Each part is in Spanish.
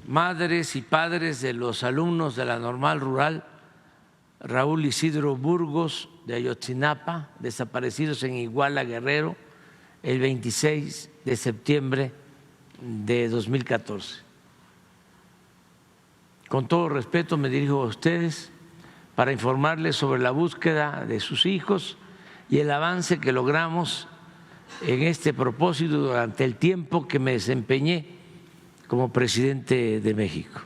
madres y padres de los alumnos de la Normal Rural Raúl Isidro Burgos de Ayotzinapa, desaparecidos en Iguala, Guerrero, el 26 de septiembre de 2014. Con todo respeto me dirijo a ustedes para informarles sobre la búsqueda de sus hijos y el avance que logramos en este propósito durante el tiempo que me desempeñé como presidente de México.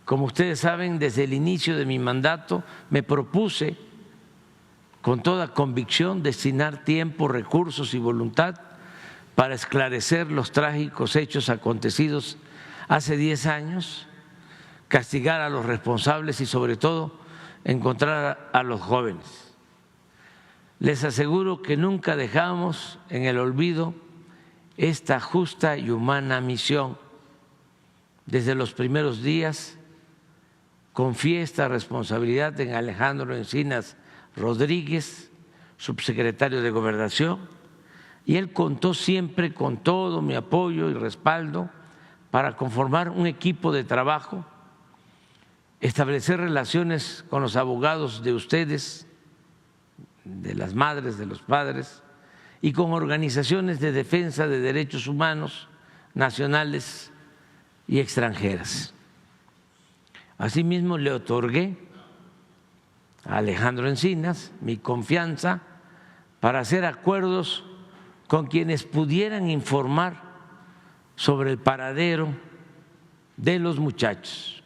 Como ustedes saben, desde el inicio de mi mandato me propuse con toda convicción destinar tiempo, recursos y voluntad para esclarecer los trágicos hechos acontecidos hace 10 años, castigar a los responsables y sobre todo encontrar a los jóvenes. Les aseguro que nunca dejamos en el olvido esta justa y humana misión. Desde los primeros días confié esta responsabilidad en Alejandro Encinas Rodríguez, subsecretario de Gobernación, y él contó siempre con todo mi apoyo y respaldo para conformar un equipo de trabajo, establecer relaciones con los abogados de ustedes, de las madres, de los padres, y con organizaciones de defensa de derechos humanos nacionales y extranjeras. Asimismo, le otorgué a Alejandro Encinas mi confianza para hacer acuerdos con quienes pudieran informar sobre el paradero de los muchachos.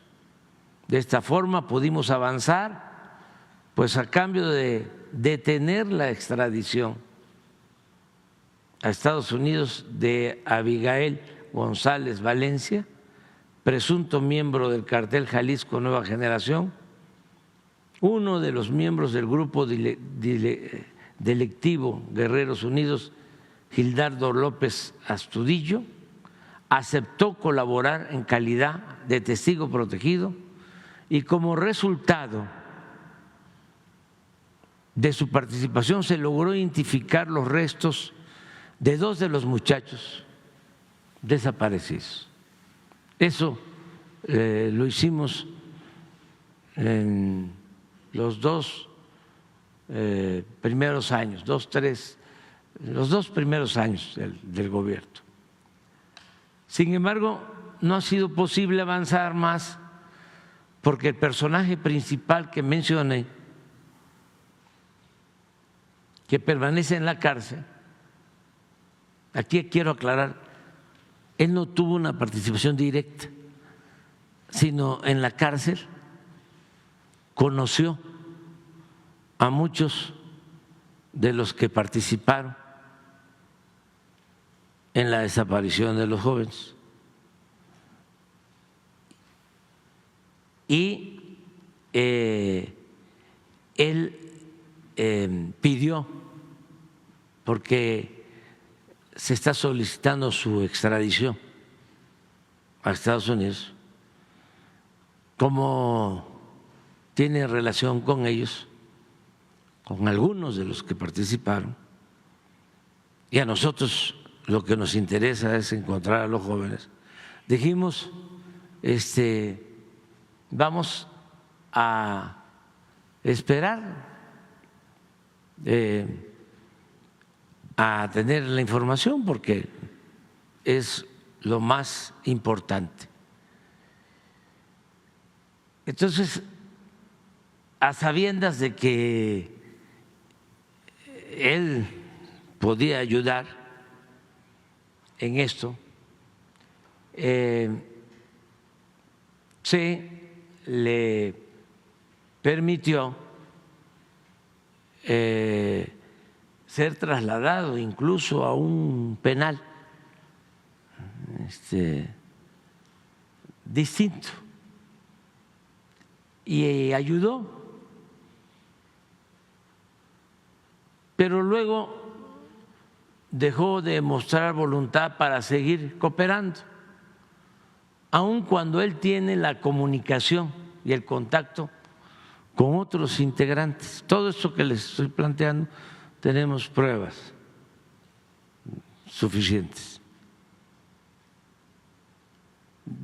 De esta forma pudimos avanzar, pues a cambio de detener la extradición a Estados Unidos de Abigail González Valencia, presunto miembro del Cártel Jalisco Nueva Generación, uno de los miembros del grupo delictivo Guerreros Unidos, Gildardo López Astudillo, aceptó colaborar en calidad de testigo protegido y como resultado de su participación se logró identificar los restos de 2 de los muchachos desaparecidos. Eso lo hicimos en los 2 primeros años, los 2 primeros años del gobierno. Sin embargo, no ha sido posible avanzar más porque el personaje principal que mencioné, que permanece en la cárcel, aquí quiero aclarar, él no tuvo una participación directa, sino en la cárcel conoció a muchos de los que participaron en la desaparición de los jóvenes y él pidió, porque se está solicitando su extradición a Estados Unidos, como tiene relación con ellos, con algunos de los que participaron, y a nosotros lo que nos interesa es encontrar a los jóvenes, dijimos, vamos a esperar a tener la información porque es lo más importante. Entonces, a sabiendas de que él podía ayudar en esto, se le permitió ser trasladado incluso a un penal distinto y ayudó, pero luego dejó de mostrar voluntad para seguir cooperando, aun cuando él tiene la comunicación y el contacto con otros integrantes. Todo esto que les estoy planteando tenemos pruebas suficientes.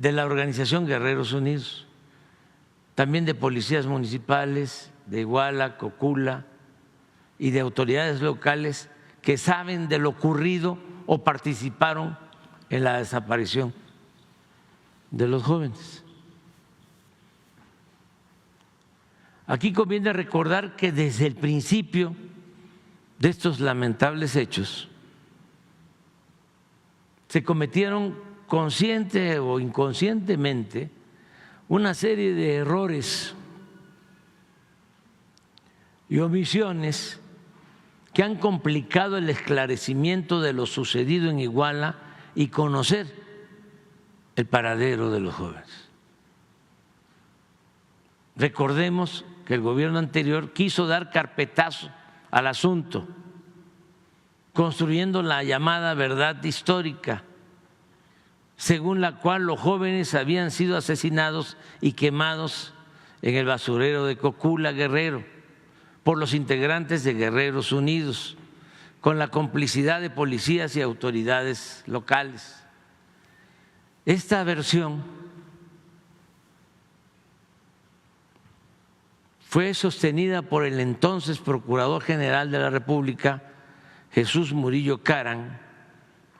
de la organización Guerreros Unidos, también de policías municipales de Iguala, Cocula y de autoridades locales que saben de lo ocurrido o participaron en la desaparición de los jóvenes. Aquí conviene recordar que desde el principio de estos lamentables hechos se cometieron consciente o inconscientemente una serie de errores y omisiones que han complicado el esclarecimiento de lo sucedido en Iguala y conocer el paradero de los jóvenes. Recordemos que el gobierno anterior quiso dar carpetazo al asunto, construyendo la llamada verdad histórica, según la cual los jóvenes habían sido asesinados y quemados en el basurero de Cocula, Guerrero, por los integrantes de Guerreros Unidos, con la complicidad de policías y autoridades locales. Esta versión fue sostenida por el entonces Procurador General de la República, Jesús Murillo Caram,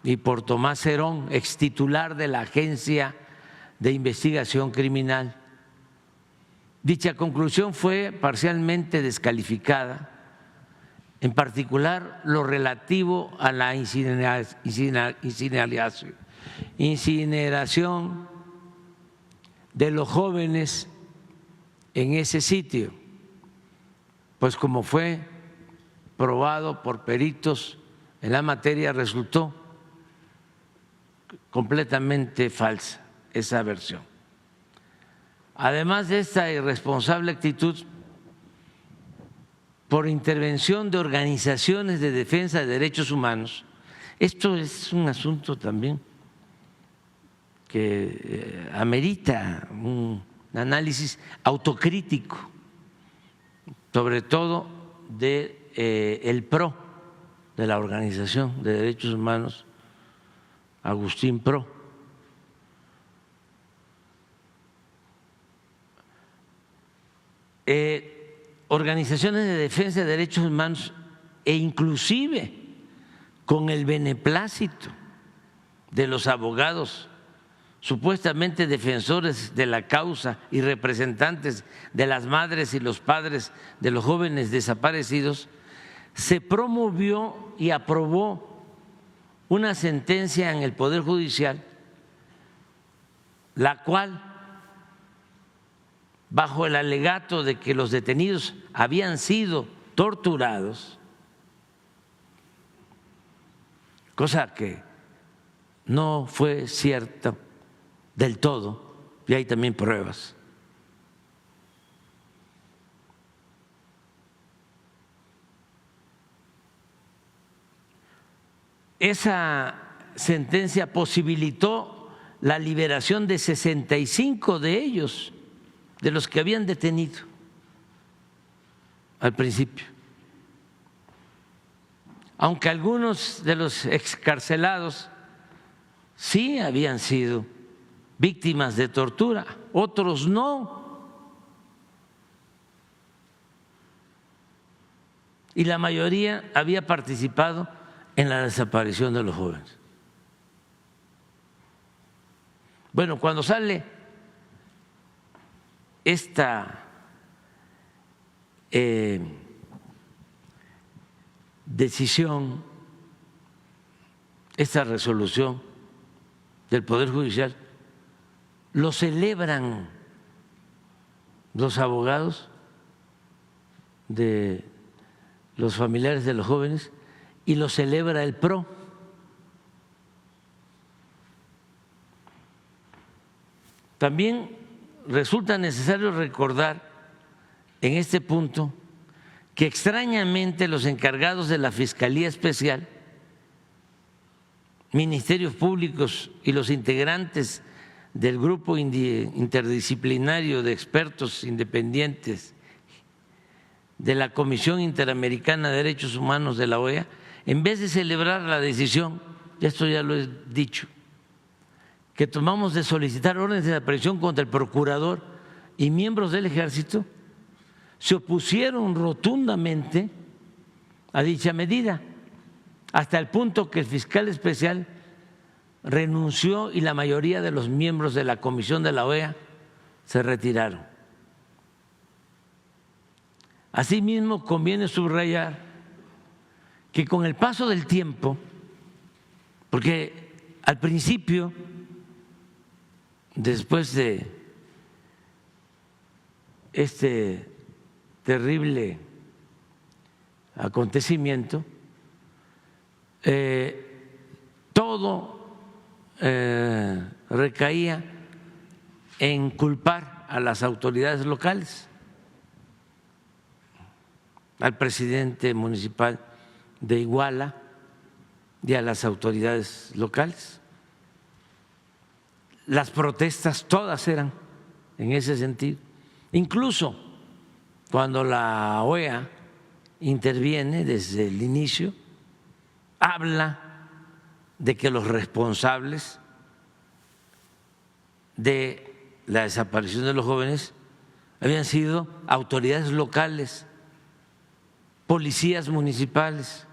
y por Tomás Herón, extitular de la Agencia de Investigación Criminal. Dicha conclusión fue parcialmente descalificada, en particular lo relativo a la incineración de los jóvenes en ese sitio, pues como fue probado por peritos en la materia, resultó completamente falsa esa versión. Además de esta irresponsable actitud, por intervención de organizaciones de defensa de derechos humanos, esto es un asunto también que amerita un análisis autocrítico, sobre todo del PRO, de la Organización de Derechos Humanos, Agustín Pro. Organizaciones de defensa de derechos humanos e inclusive con el beneplácito de los abogados supuestamente defensores de la causa y representantes de las madres y los padres de los jóvenes desaparecidos, se promovió y aprobó una sentencia en el Poder Judicial, la cual, bajo el alegato de que los detenidos habían sido torturados, cosa que no fue cierta del todo, y hay también pruebas. Esa sentencia posibilitó la liberación de 65 de ellos, de los que habían detenido al principio, aunque algunos de los excarcelados sí habían sido víctimas de tortura, otros no, y la mayoría había participado en la desaparición de los jóvenes. Bueno, cuando sale esta decisión, esta resolución del Poder Judicial, lo celebran los abogados de los familiares de los jóvenes y lo celebra el PRO. También resulta necesario recordar en este punto que extrañamente los encargados de la Fiscalía Especial, ministerios públicos y los integrantes del grupo interdisciplinario de expertos independientes de la Comisión Interamericana de Derechos Humanos de la OEA, en vez de celebrar la decisión, esto ya lo he dicho, que tomamos de solicitar órdenes de aprehensión contra el procurador y miembros del Ejército se opusieron rotundamente a dicha medida, hasta el punto que el fiscal especial renunció y la mayoría de los miembros de la comisión de la OEA se retiraron. Asimismo, conviene subrayar que con el paso del tiempo, porque al principio, después de este terrible acontecimiento, todo recaía en culpar a las autoridades locales, al presidente municipal de Iguala y a las autoridades locales. Las protestas todas eran en ese sentido. Incluso cuando la OEA interviene desde el inicio, habla de que los responsables de la desaparición de los jóvenes habían sido autoridades locales, policías municipales.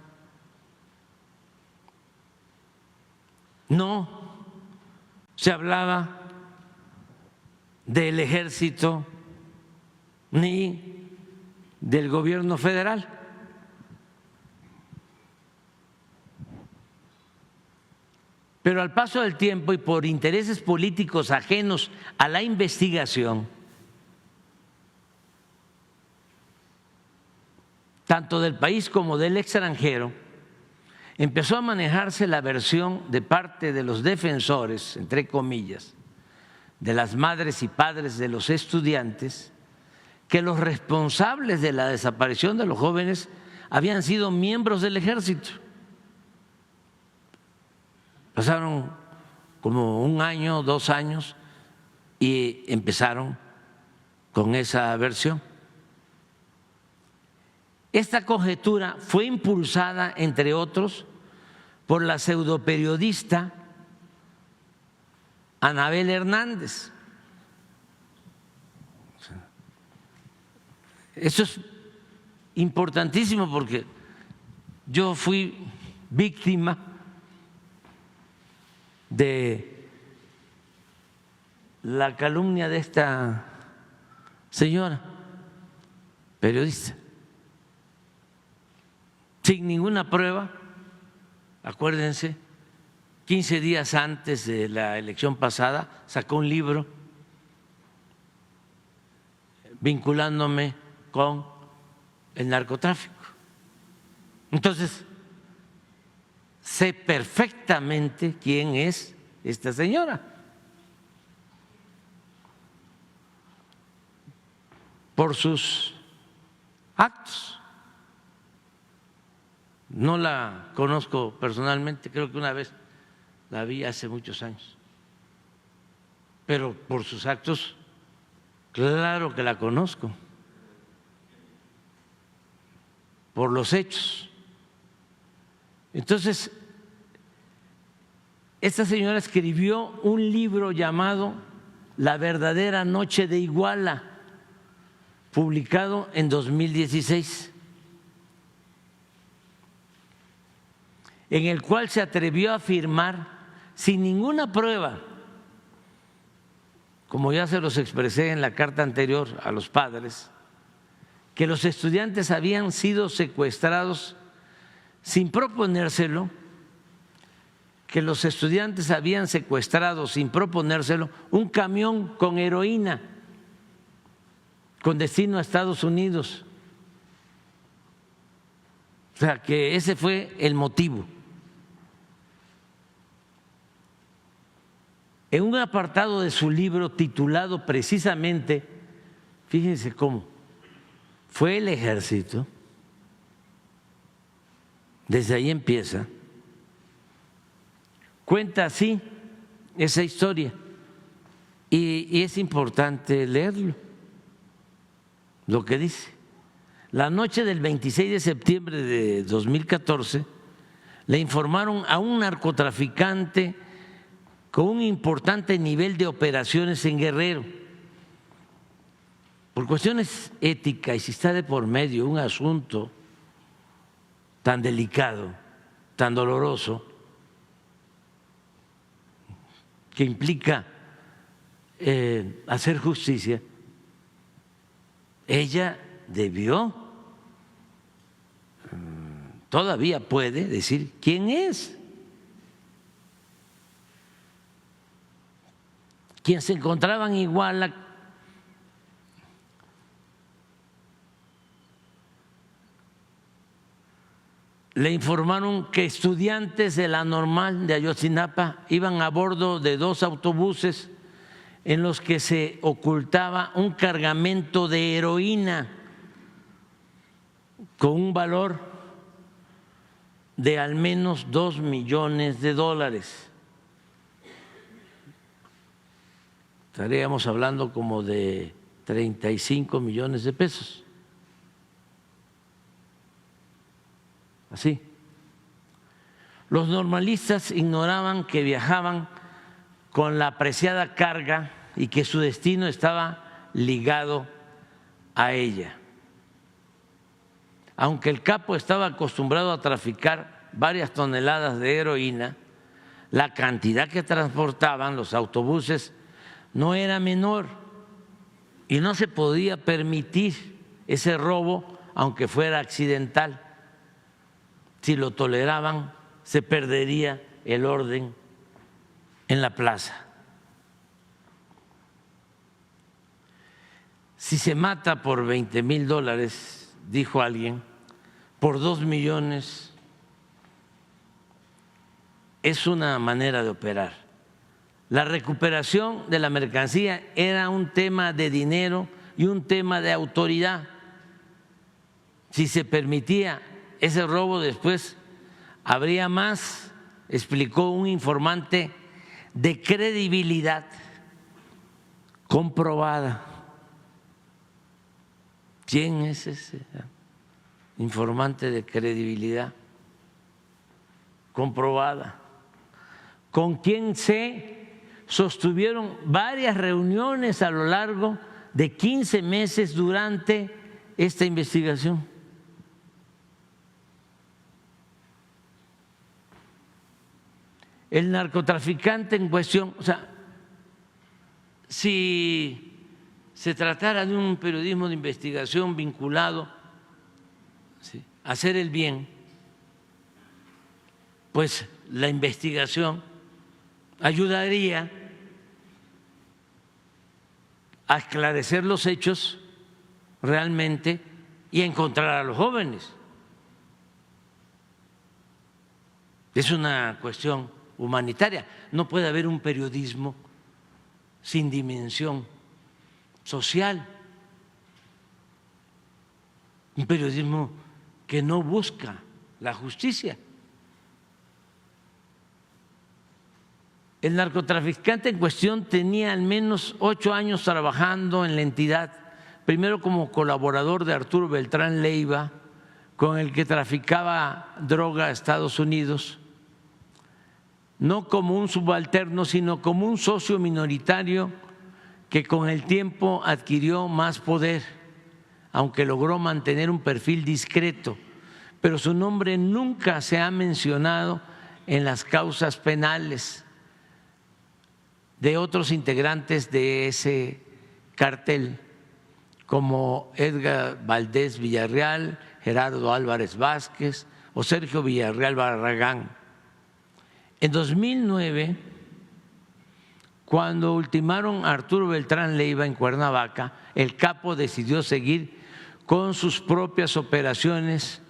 No se hablaba del Ejército ni del gobierno federal. Pero al paso del tiempo y por intereses políticos ajenos a la investigación, tanto del país como del extranjero, empezó a manejarse la versión de parte de los defensores, entre comillas, de las madres y padres de los estudiantes, que los responsables de la desaparición de los jóvenes habían sido miembros del Ejército. Pasaron como un año, 2 años y empezaron con esa versión. Esta conjetura fue impulsada, entre otros, por la pseudoperiodista Anabel Hernández. Eso es importantísimo porque yo fui víctima de la calumnia de esta señora periodista. Sin ninguna prueba, acuérdense, 15 días antes de la elección pasada sacó un libro vinculándome con el narcotráfico. Entonces, sé perfectamente quién es esta señora. Por sus actos. No la conozco personalmente, creo que una vez la vi hace muchos años, pero por sus actos, claro que la conozco, por los hechos. Entonces, esta señora escribió un libro llamado La verdadera noche de Iguala, publicado en 2016. En el cual se atrevió a afirmar sin ninguna prueba, como ya se los expresé en la carta anterior a los padres, que los estudiantes habían sido secuestrados sin proponérselo, que los estudiantes habían secuestrado sin proponérselo un camión con heroína con destino a Estados Unidos. O sea, que ese fue el motivo. En un apartado de su libro titulado precisamente, fíjense cómo, fue el Ejército, desde ahí empieza, cuenta así esa historia y es importante leerlo, lo que dice. La noche del 26 de septiembre de 2014 le informaron a un narcotraficante con un importante nivel de operaciones en Guerrero. Por cuestiones éticas, y si está de por medio un asunto tan delicado, tan doloroso, que implica hacer justicia, ella debió, todavía puede decir quién es, quienes se encontraban en Iguala le informaron que estudiantes de la Normal de Ayotzinapa iban a bordo de 2 autobuses en los que se ocultaba un cargamento de heroína con un valor de al menos $2 millones. Estaríamos hablando como de 35 millones de pesos. Así. Los normalistas ignoraban que viajaban con la apreciada carga y que su destino estaba ligado a ella. Aunque el capo estaba acostumbrado a traficar varias toneladas de heroína, la cantidad que transportaban los autobuses no era menor y no se podía permitir ese robo, aunque fuera accidental. Si lo toleraban, se perdería el orden en la plaza. Si se mata por $20,000, dijo alguien, por 2 millones, es una manera de operar. La recuperación de la mercancía era un tema de dinero y un tema de autoridad. Si se permitía ese robo, después habría más, explicó un informante de credibilidad comprobada. ¿Quién es ese informante de credibilidad comprobada? Con quien se sostuvieron varias reuniones a lo largo de 15 meses durante esta investigación. El narcotraficante en cuestión, o sea, si se tratara de un periodismo de investigación vinculado a hacer el bien, pues la investigación ayudaría a esclarecer los hechos realmente y a encontrar a los jóvenes. Es una cuestión humanitaria. No puede haber un periodismo sin dimensión social, un periodismo que no busca la justicia. El narcotraficante en cuestión tenía al menos 8 años trabajando en la entidad, primero como colaborador de Arturo Beltrán Leiva, con el que traficaba droga a Estados Unidos, no como un subalterno, sino como un socio minoritario que con el tiempo adquirió más poder, aunque logró mantener un perfil discreto, pero su nombre nunca se ha mencionado en las causas penales de otros integrantes de ese cartel, como Edgar Valdés Villarreal, Gerardo Álvarez Vázquez o Sergio Villarreal Barragán. En 2009, cuando ultimaron a Arturo Beltrán Leiva en Cuernavaca, el capo decidió seguir con sus propias operaciones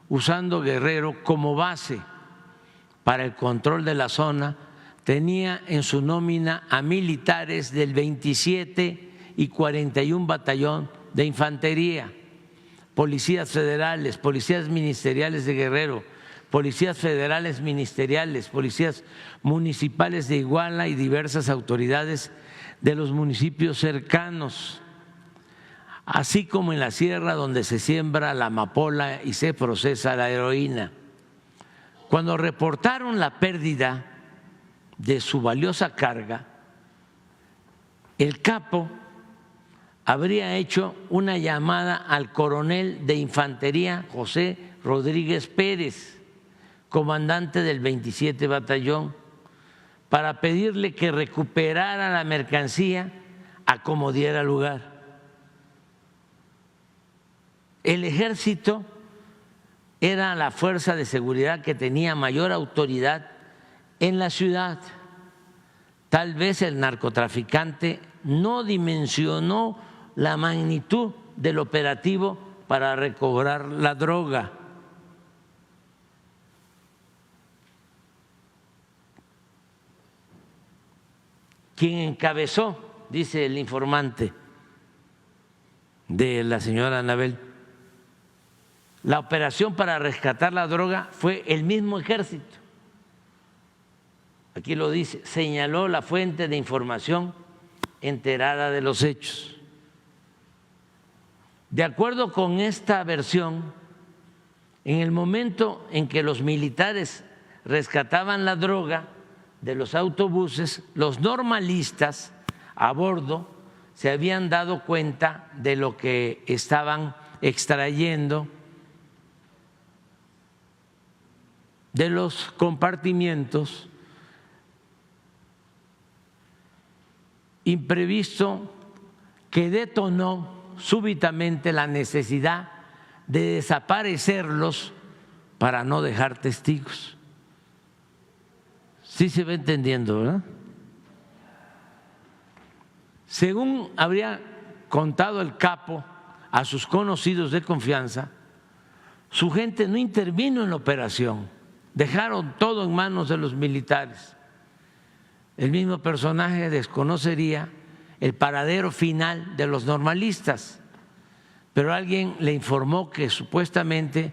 usando Guerrero como base para el control de la zona. Tenía en su nómina a militares del 27 y 41 Batallón de Infantería, policías federales, policías ministeriales de Guerrero, policías federales ministeriales, policías municipales de Iguala y diversas autoridades de los municipios cercanos, así como en la sierra donde se siembra la amapola y se procesa la heroína. Cuando reportaron la pérdida de su valiosa carga, el capo habría hecho una llamada al coronel de infantería José Rodríguez Pérez, comandante del 27 Batallón, para pedirle que recuperara la mercancía a como diera lugar. El ejército era la fuerza de seguridad que tenía mayor autoridad en la ciudad. Tal vez el narcotraficante no dimensionó la magnitud del operativo para recobrar la droga. Quien encabezó, dice el informante de la señora Anabel, la operación para rescatar la droga fue el mismo ejército. Aquí lo dice, señaló la fuente de información enterada de los hechos. De acuerdo con esta versión, en el momento en que los militares rescataban la droga de los autobuses, los normalistas a bordo se habían dado cuenta de lo que estaban extrayendo de los compartimientos. Imprevisto que detonó súbitamente la necesidad de desaparecerlos para no dejar testigos. Sí se va entendiendo, ¿verdad? Según habría contado el capo a sus conocidos de confianza, su gente no intervino en la operación, dejaron todo en manos de los militares. El mismo personaje desconocería el paradero final de los normalistas, pero alguien le informó que supuestamente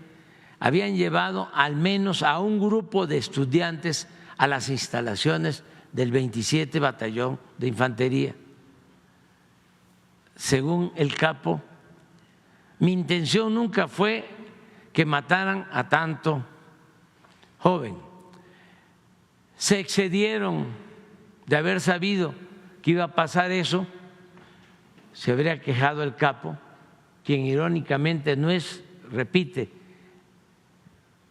habían llevado al menos a un grupo de estudiantes a las instalaciones del 27 Batallón de Infantería. Según el capo, mi intención nunca fue que mataran a tanto joven. Se excedieron de haber sabido que iba a pasar eso, se habría quejado el capo, quien irónicamente no es, repite,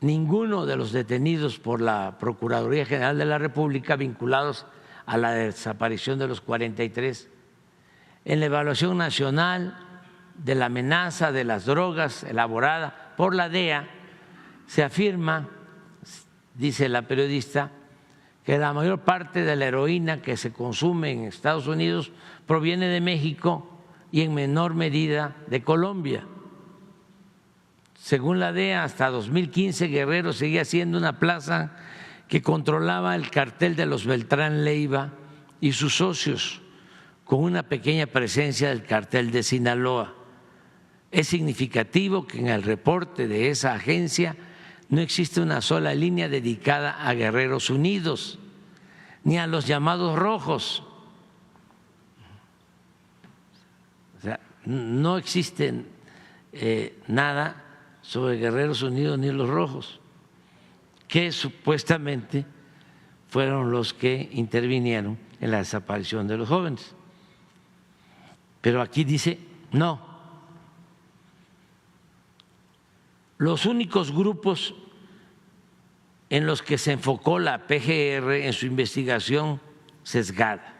ninguno de los detenidos por la Procuraduría General de la República vinculados a la desaparición de los 43. En la evaluación nacional de la amenaza de las drogas elaborada por la DEA, se afirma, dice la periodista, que la mayor parte de la heroína que se consume en Estados Unidos proviene de México y en menor medida de Colombia. Según la DEA, hasta 2015 Guerrero seguía siendo una plaza que controlaba el cartel de los Beltrán Leiva y sus socios, con una pequeña presencia del cartel de Sinaloa. Es significativo que en el reporte de esa agencia no existe una sola línea dedicada a Guerreros Unidos ni a los llamados rojos. O sea, no existe nada sobre Guerreros Unidos ni los rojos, que supuestamente fueron los que intervinieron en la desaparición de los jóvenes. Pero aquí dice no. Los únicos grupos en los que se enfocó la PGR en su investigación sesgada.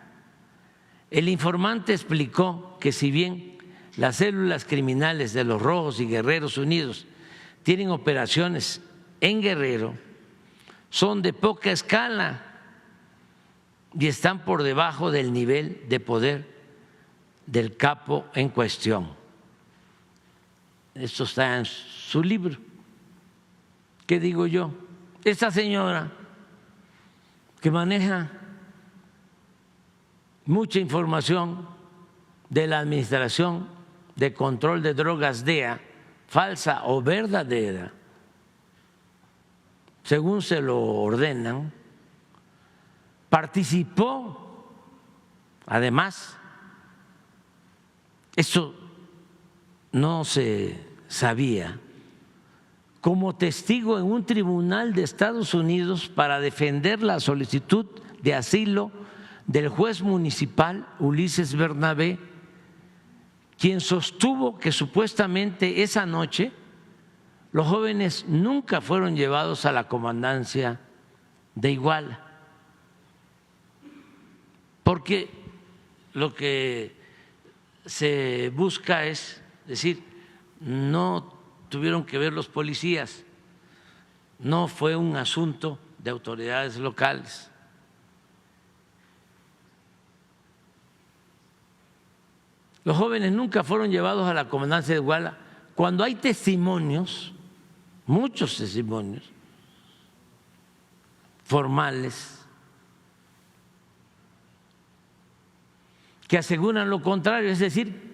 El informante explicó que si bien las células criminales de los Rojos y Guerreros Unidos tienen operaciones en Guerrero, son de poca escala y están por debajo del nivel de poder del capo en cuestión. Esto está en su libro. ¿Qué digo yo? Esta señora que maneja mucha información de la Administración de Control de Drogas DEA, falsa o verdadera, según se lo ordenan, participó, además, esto no se sabía, como testigo en un tribunal de Estados Unidos para defender la solicitud de asilo del juez municipal Ulises Bernabé, quien sostuvo que supuestamente esa noche los jóvenes nunca fueron llevados a la comandancia de Iguala, porque lo que se busca es decir, no tuvieron que ver los policías, no fue un asunto de autoridades locales. Los jóvenes nunca fueron llevados a la comandancia de Iguala cuando hay testimonios, muchos testimonios formales que aseguran lo contrario, es decir,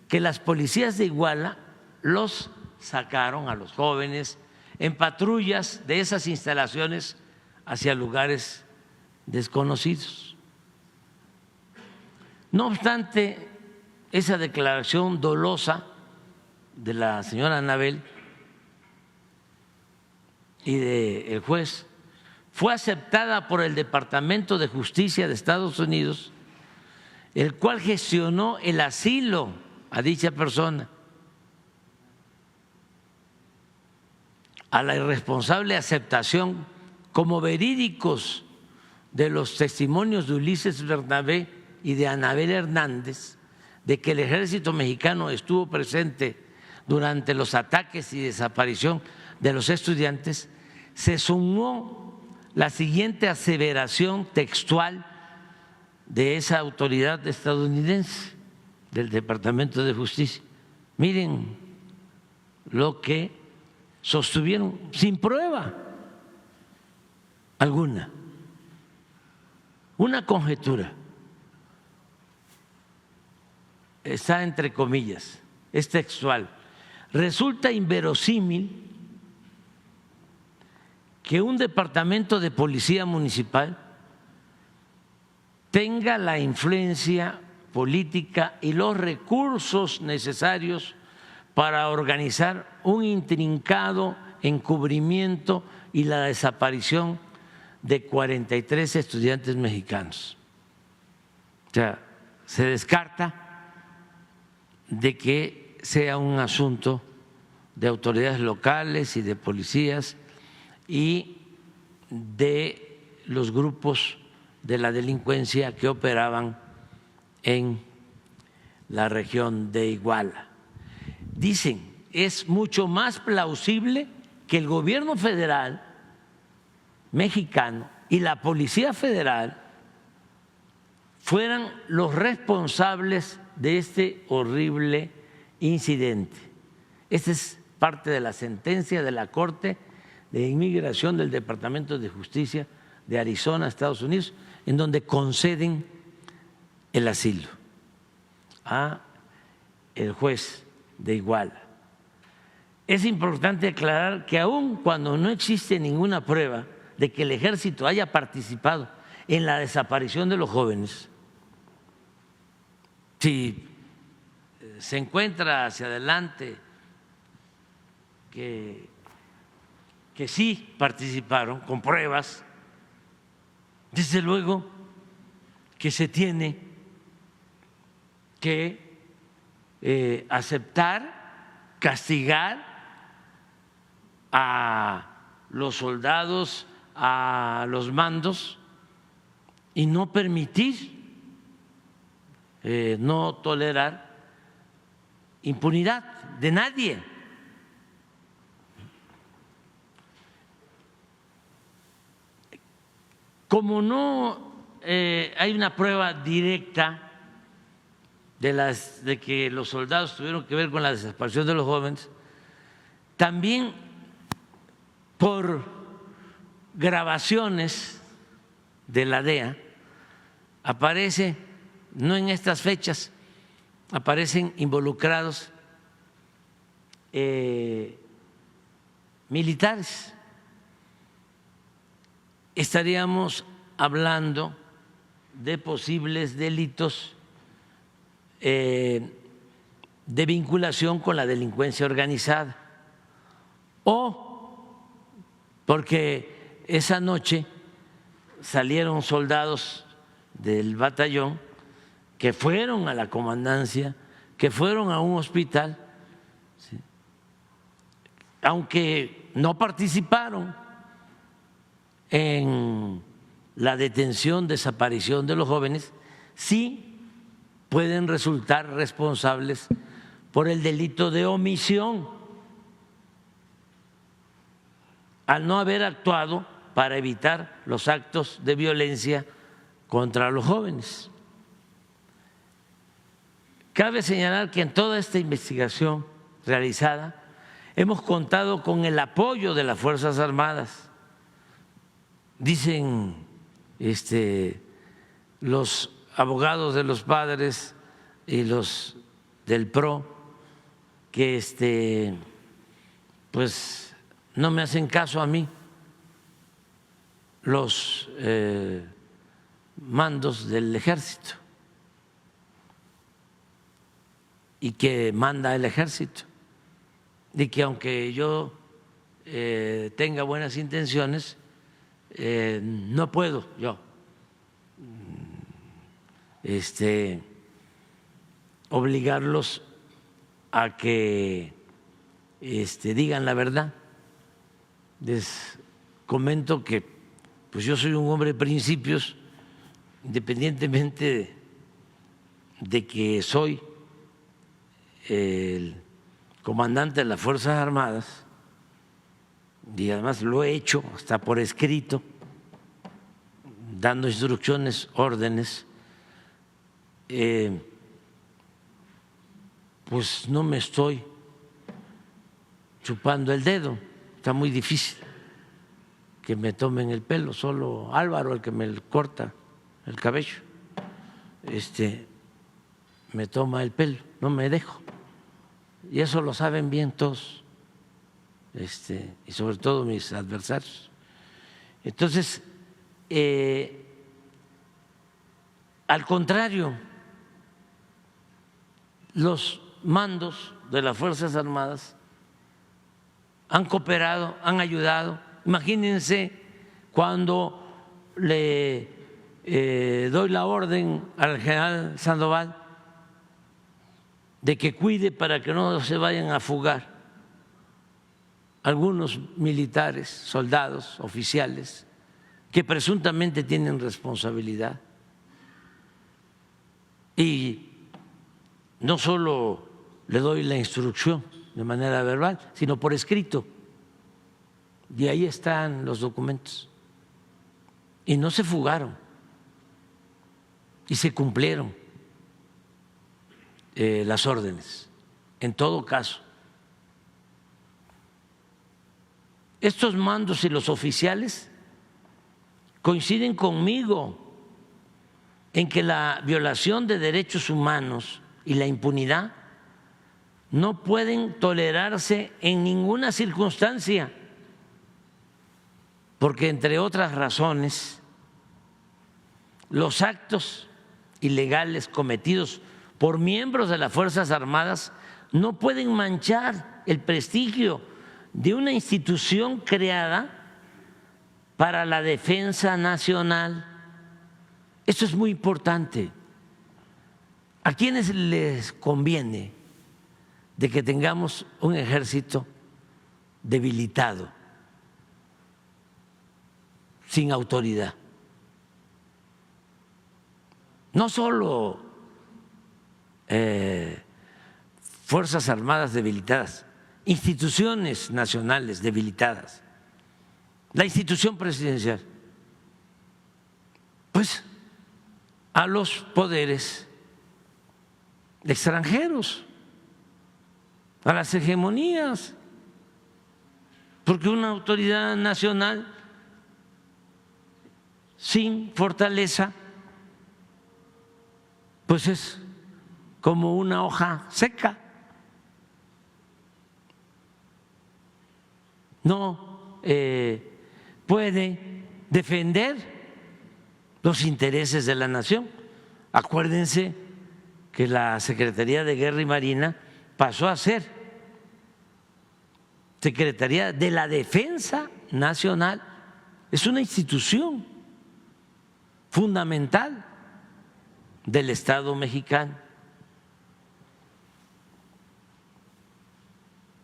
que las policías de Iguala los sacaron a los jóvenes en patrullas de esas instalaciones hacia lugares desconocidos. No obstante, esa declaración dolosa de la señora Anabel y del juez fue aceptada por el Departamento de Justicia de Estados Unidos, el cual gestionó el asilo a dicha persona. A la irresponsable aceptación como verídicos de los testimonios de Ulises Bernabé y de Anabel Hernández de que el ejército mexicano estuvo presente durante los ataques y desaparición de los estudiantes, se sumó la siguiente aseveración textual de esa autoridad estadounidense del Departamento de Justicia. Miren lo que sostuvieron sin prueba alguna, una conjetura. Está entre comillas, es textual. Resulta inverosímil que un departamento de policía municipal tenga la influencia política y los recursos necesarios para organizar un intrincado encubrimiento y la desaparición de 43 estudiantes mexicanos. O sea, se descarta de que sea un asunto de autoridades locales y de policías y de los grupos de la delincuencia que operaban en la región de Iguala. Dicen, es mucho más plausible que el gobierno federal mexicano y la Policía Federal fueran los responsables de este horrible incidente. Esta es parte de la sentencia de la Corte de Inmigración del Departamento de Justicia de Arizona, Estados Unidos, en donde conceden el asilo a el juez de Iguala. Es importante aclarar que aun cuando no existe ninguna prueba de que el ejército haya participado en la desaparición de los jóvenes, si se encuentra hacia adelante que sí participaron con pruebas, desde luego que se tiene que aceptar, castigar a los soldados, a los mandos y no permitir, no tolerar impunidad de nadie. Como no hay una prueba directa de que los soldados tuvieron que ver con la desaparición de los jóvenes, también por grabaciones de la DEA aparece, no en estas fechas, aparecen involucrados militares. Estaríamos hablando de posibles delitos de vinculación con la delincuencia organizada, o porque esa noche salieron soldados del batallón que fueron a la comandancia, que fueron a un hospital, ¿sí?, aunque no participaron en la detención, desaparición de los jóvenes, sí pueden resultar responsables por el delito de omisión al no haber actuado para evitar los actos de violencia contra los jóvenes. Cabe señalar que en toda esta investigación realizada hemos contado con el apoyo de las Fuerzas Armadas. Dicen los abogados de los padres y los del PRO que pues no me hacen caso a mí los mandos del ejército y que manda el ejército, y que aunque yo tenga buenas intenciones, no puedo yo obligarlos a que digan la verdad. Les comento que pues yo soy un hombre de principios, independientemente de que soy el comandante de las Fuerzas Armadas, y además lo he hecho hasta por escrito, dando instrucciones, órdenes, pues no me estoy chupando el dedo. Está muy difícil que me tomen el pelo, solo Álvaro, el que me corta el cabello, me toma el pelo, no me dejo. Y eso lo saben bien todos, y sobre todo mis adversarios. Entonces, al contrario, los mandos de las Fuerzas Armadas han cooperado, han ayudado. Imagínense cuando le doy la orden al general Sandoval de que cuide para que no se vayan a fugar algunos militares, soldados, oficiales que presuntamente tienen responsabilidad. Y no solo le doy la instrucción de manera verbal, sino por escrito. Y ahí están los documentos. Y no se fugaron. Y se cumplieron las órdenes, en todo caso. Estos mandos y los oficiales coinciden conmigo en que la violación de derechos humanos y la impunidad no pueden tolerarse en ninguna circunstancia, porque entre otras razones, los actos ilegales cometidos por miembros de las Fuerzas Armadas no pueden manchar el prestigio de una institución creada para la defensa nacional. Esto es muy importante. ¿A quiénes les conviene de que tengamos un ejército debilitado, sin autoridad? No solo Fuerzas Armadas debilitadas, instituciones nacionales debilitadas, la institución presidencial, pues a los poderes extranjeros, a las hegemonías, porque una autoridad nacional sin fortaleza pues es como una hoja seca. No puede defender los intereses de la nación. Acuérdense que la Secretaría de Guerra y Marina pasó a ser Secretaría de la Defensa Nacional. Es una institución fundamental del Estado mexicano.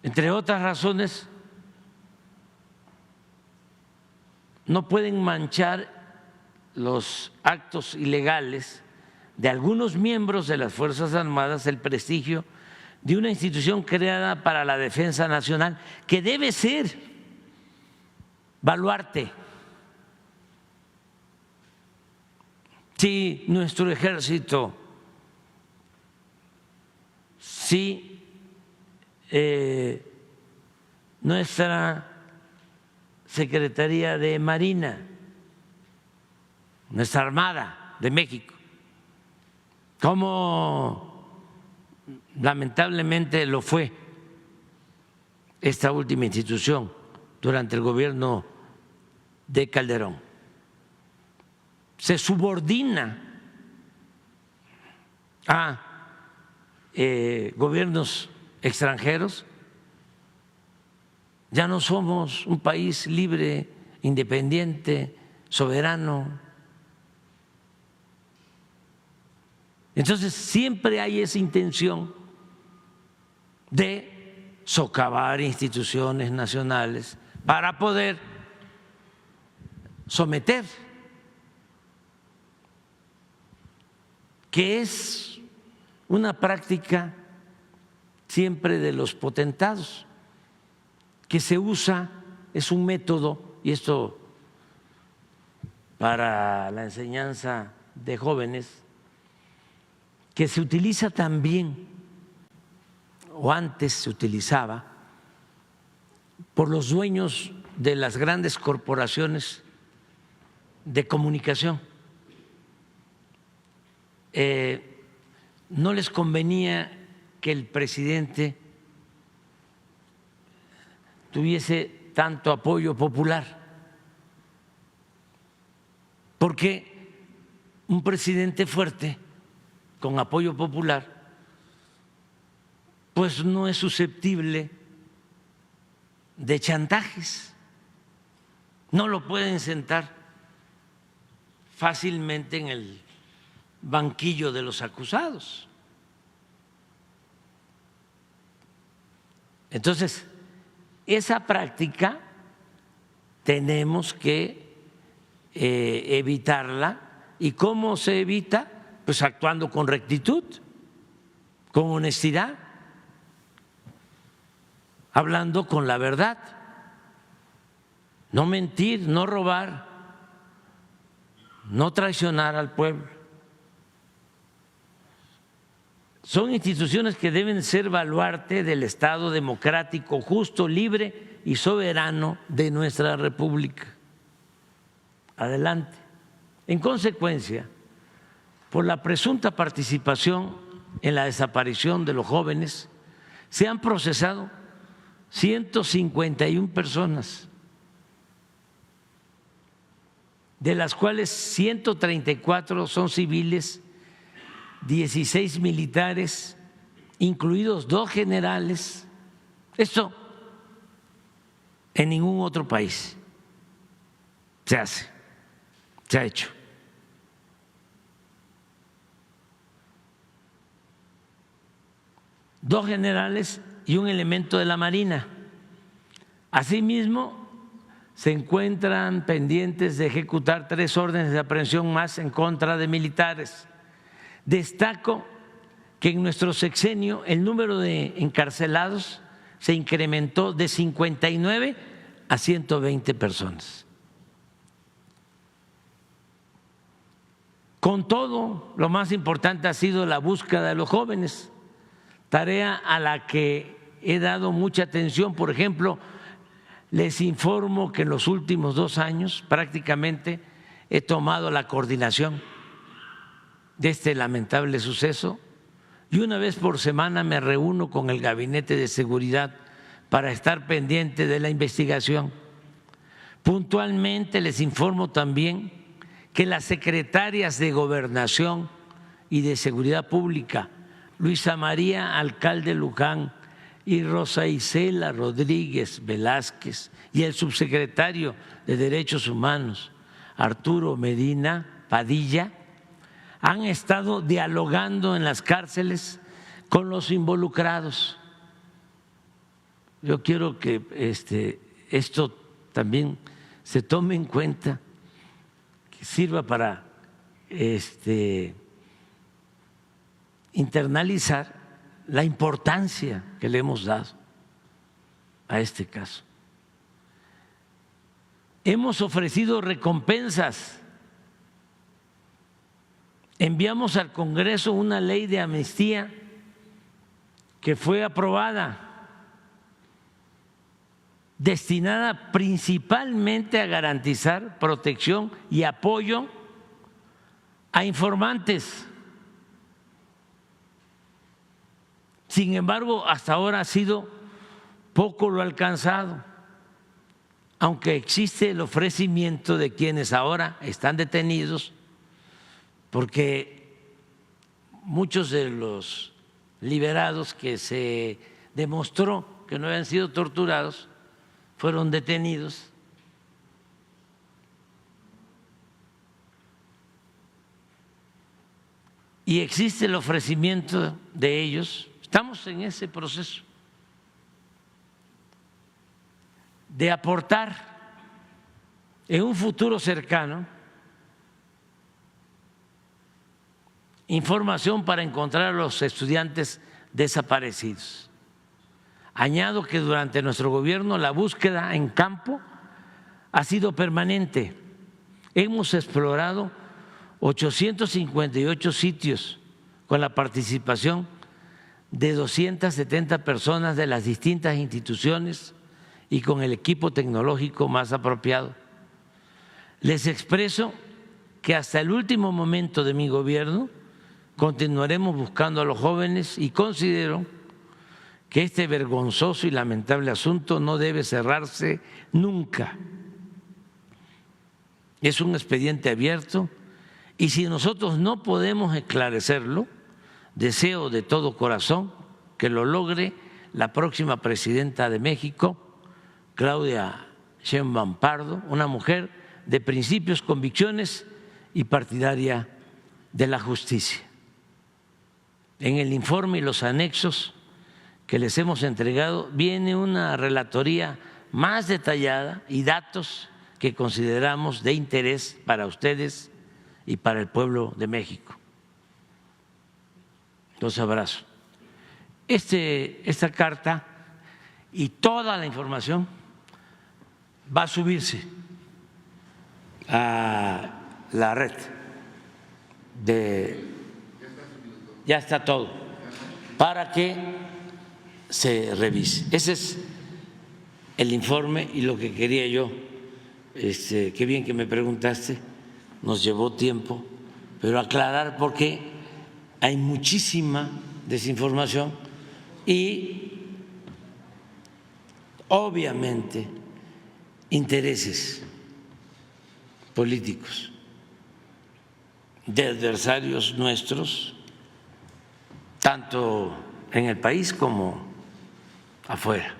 Entre otras razones, no pueden manchar los actos ilegales de algunos miembros de las Fuerzas Armadas el prestigio de una institución creada para la defensa nacional, que debe ser baluarte. Si nuestro ejército, si nuestra Secretaría de Marina, nuestra Armada de México, como lamentablemente lo fue esta última institución durante el gobierno de Calderón, se subordina a gobiernos extranjeros, ya no somos un país libre, independiente, soberano. Entonces siempre hay esa intención de socavar instituciones nacionales para poder someter, que es una práctica siempre de los potentados, que se usa, es un método, y esto para la enseñanza de jóvenes, que se utiliza también, o antes se utilizaba, por los dueños de las grandes corporaciones de comunicación. No les convenía que el presidente tuviese tanto apoyo popular, porque un presidente fuerte con apoyo popular pues no es susceptible de chantajes, no lo pueden sentar fácilmente en el banquillo de los acusados. Entonces, esa práctica tenemos que evitarla. ¿Y cómo se evita? Pues actuando con rectitud, con honestidad, hablando con la verdad, no mentir, no robar, no traicionar al pueblo. Son instituciones que deben ser baluarte del Estado democrático, justo, libre y soberano de nuestra República. Adelante. En consecuencia, por la presunta participación en la desaparición de los jóvenes, se han procesado 151 personas, de las cuales 134 son civiles, 16 militares, incluidos 2 generales. Esto en ningún otro país se hace, se ha hecho. Dos generales y un elemento de la Marina. Asimismo, se encuentran pendientes de ejecutar 3 órdenes de aprehensión más en contra de militares. Destaco que en nuestro sexenio el número de encarcelados se incrementó de 59 a 120 personas. Con todo, lo más importante ha sido la búsqueda de los jóvenes, tarea a la que he dado mucha atención. Por ejemplo, les informo que en los últimos 2 años prácticamente he tomado la coordinación de este lamentable suceso y una vez por semana me reúno con el Gabinete de Seguridad para estar pendiente de la investigación. Puntualmente les informo también que las secretarias de Gobernación y de Seguridad Pública, Luisa María Alcalde Luján y Rosa Isela Rodríguez Velázquez, y el subsecretario de Derechos Humanos, Arturo Medina, Padilla han estado dialogando en las cárceles con los involucrados. Yo quiero que esto también se tome en cuenta, que sirva para internalizar la importancia que le hemos dado a este caso. Hemos ofrecido recompensas. Enviamos al Congreso una ley de amnistía que fue aprobada, destinada principalmente a garantizar protección y apoyo a informantes. Sin embargo, hasta ahora ha sido poco lo alcanzado, aunque existe el ofrecimiento de quienes ahora están detenidos, porque muchos de los liberados que se demostró que no habían sido torturados fueron detenidos. Y existe el ofrecimiento de ellos, estamos en ese proceso de aportar en un futuro cercano información para encontrar a los estudiantes desaparecidos. Añado que durante nuestro gobierno la búsqueda en campo ha sido permanente. Hemos explorado 858 sitios con la participación de 270 personas de las distintas instituciones y con el equipo tecnológico más apropiado. Les expreso que hasta el último momento de mi gobierno continuaremos buscando a los jóvenes y considero que este vergonzoso y lamentable asunto no debe cerrarse nunca. Es un expediente abierto y si nosotros no podemos esclarecerlo, deseo de todo corazón que lo logre la próxima presidenta de México, Claudia Sheinbaum Pardo, una mujer de principios, convicciones y partidaria de la justicia. En el informe y los anexos que les hemos entregado viene una relatoría más detallada y datos que consideramos de interés para ustedes y para el pueblo de México. Los abrazo. Esta carta y toda la información va a subirse a la red ya está todo para que se revise. Ese es el informe y lo que quería yo. Qué bien que me preguntaste, nos llevó tiempo, pero aclarar porque hay muchísima desinformación y obviamente intereses políticos de adversarios nuestros, tanto en el país como afuera.